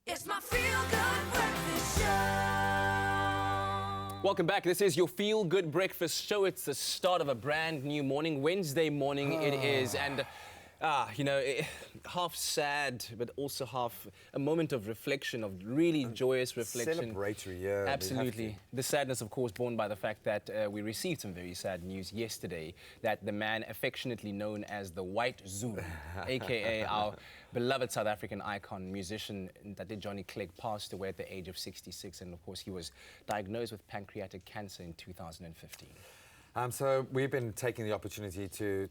It's my feel-good breakfast show. Welcome back. This is your Feel Good Breakfast Show. It's the start of a brand new morning. Wednesday morning it is. And, half sad, but also half a moment of reflection, of really joyous reflection. Celebratory, yeah. Absolutely. The sadness, of course, born by the fact that we received some very sad news yesterday that the man affectionately known as the White Zulu, a.k.a. our beloved South African icon, musician, Johnny Clegg, passed away at the age of 66. And, of course, he was diagnosed with pancreatic cancer in 2015. So we've been taking the opportunity to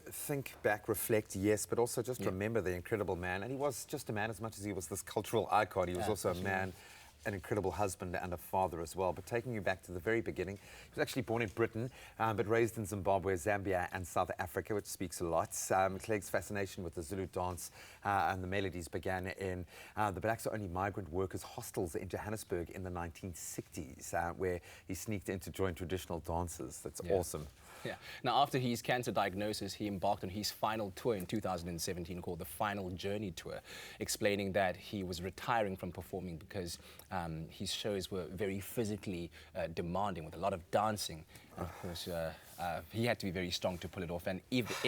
think back, reflect, yes, but also just remember the incredible man. And he was just a man as much as he was this cultural icon. He was also a man, an incredible husband and a father as well. But taking you back to the very beginning, he was actually born in Britain, but raised in Zimbabwe, Zambia and South Africa, which speaks a lot. Clegg's fascination with the Zulu dance and the melodies began in the blacks-only migrant workers' hostels in Johannesburg in the 1960s, where he sneaked in to join traditional dances. That's awesome. Yeah. Now, after his cancer diagnosis, he embarked on his final tour in 2017 called the Final Journey Tour, explaining that he was retiring from performing because his shows were very physically demanding with a lot of dancing. And of course, he had to be very strong to pull it off. And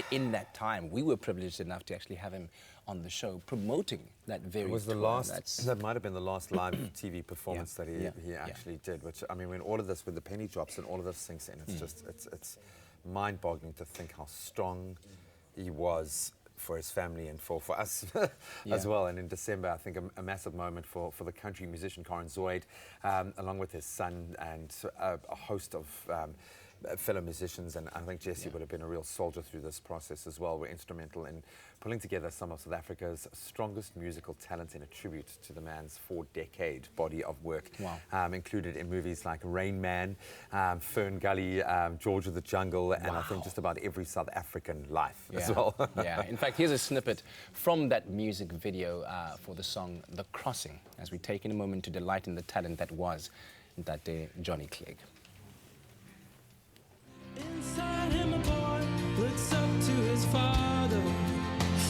in that time, we were privileged enough to actually have him on the show promoting that very tour. It was the last, that might have been the last live TV performance that he actually did, which, I mean, when all of this, when the penny drops and all of this sinks in, it's just, it's mind-boggling to think how strong he was for his family and for us as well. And in December, I think a massive moment for the country musician Karen Zoid, along with his son and a host of fellow musicians, and I think Jesse would have been a real soldier through this process as well. Were instrumental in pulling together some of South Africa's strongest musical talent in a tribute to the man's 4-decade body of work. Wow. Included in movies like Rain Man, Fern Gully, George of the Jungle, and I think just about every South African life as well. In fact, here's a snippet from that music video for the song The Crossing, as we take in a moment to delight in the talent that was that day Johnny Clegg. Inside him, a boy looks up to his father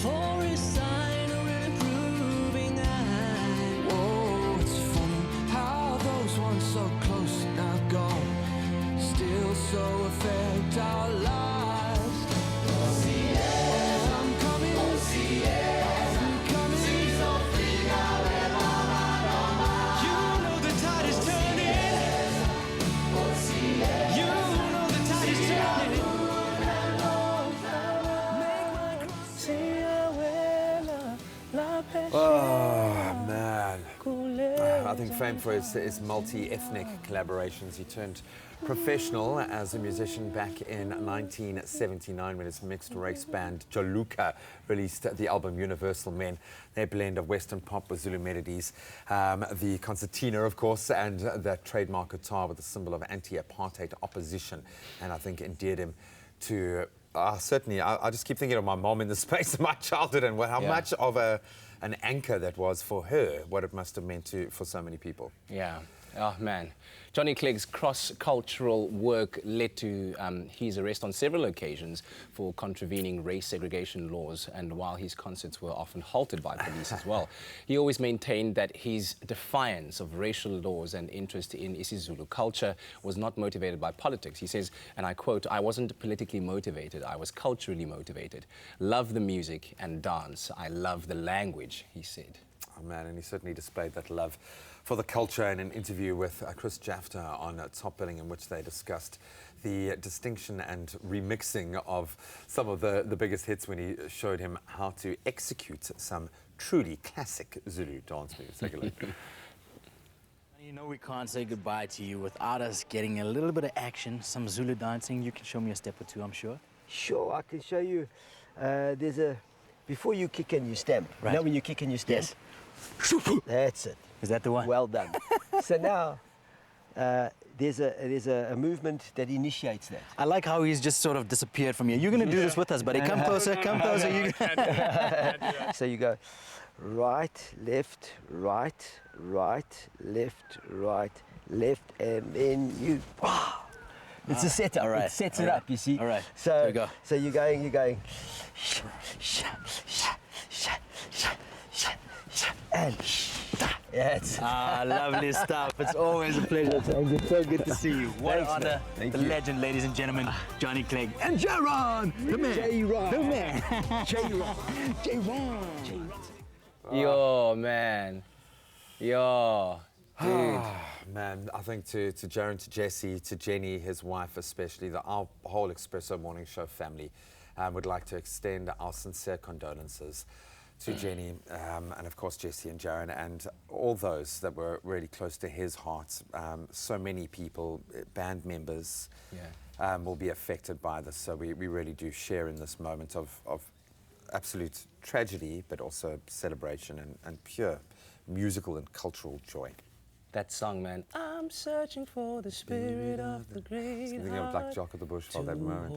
for his sign of an improving eye. Whoa, it's funny how those once so close now gone still so affect our lives. Oh, see, yes, I'm coming. Oh, see, yes, I'm coming. See, so free now, you know the tide is turning. Oh, see, yes. You know the tide is turning. Oh, man. I think famed for his multi-ethnic collaborations. He turned professional as a musician back in 1979 when his mixed-race band Joluka released the album Universal Men. Their blend of Western pop with Zulu melodies, the concertina, of course, and that trademark guitar with the symbol of anti-apartheid opposition, and I think endeared him to certainly, I just keep thinking of my mom in the space of my childhood and how much of an anchor that was for her, what it must have meant for so many people. Yeah. Oh, man. Johnny Clegg's cross-cultural work led to his arrest on several occasions for contravening race segregation laws, and while his concerts were often halted by police as well. He always maintained that his defiance of racial laws and interest in isiZulu culture was not motivated by politics. He says, and I quote, "I wasn't politically motivated, I was culturally motivated. Love the music and dance. I love the language," he said. Oh, man, and he certainly displayed that love for the culture in an interview with Chris Jafter on Top Billing, in which they discussed the distinction and remixing of some of the biggest hits when he showed him how to execute some truly classic Zulu dance moves. Take a look. You know we can't say goodbye to you without us getting a little bit of action, some Zulu dancing. You can show me a step or two, I'm sure. Sure, I can show you. Before you kick and you stamp. Right. You know when you kick and you stamp? Yes. That's it. Is that the one? Well done. So now, there's a movement that initiates that. I like how he's just sort of disappeared from here. You're going to do this with us, buddy. Come closer, come closer. So you go right, left, right, right, left, right, left, and then you... It's a setup. All right. It sets it up, you see. All right. So, Here we go. So you're going. And Yeah, it's Lovely stuff. It's always a pleasure. It's so good to see you. What Thanks, an man. honor. Thank The you. legend, ladies and gentlemen, Johnny Clegg. And J-Ron, the man. J-Ron. The man. J-Ron. J-Ron. Yo, man. Yo, dude. Man, I think to Jaron, to Jesse, to Jenny, his wife especially, our whole Expresso Morning Show family would like to extend our sincere condolences to Jenny and of course Jesse and Jaron and all those that were really close to his heart. So many people, band members, will be affected by this. So we really do share in this moment of absolute tragedy, but also celebration and pure musical and cultural joy. That song, man. I'm searching for the spirit of the great Thinking of like Jock of the Bush for that moment.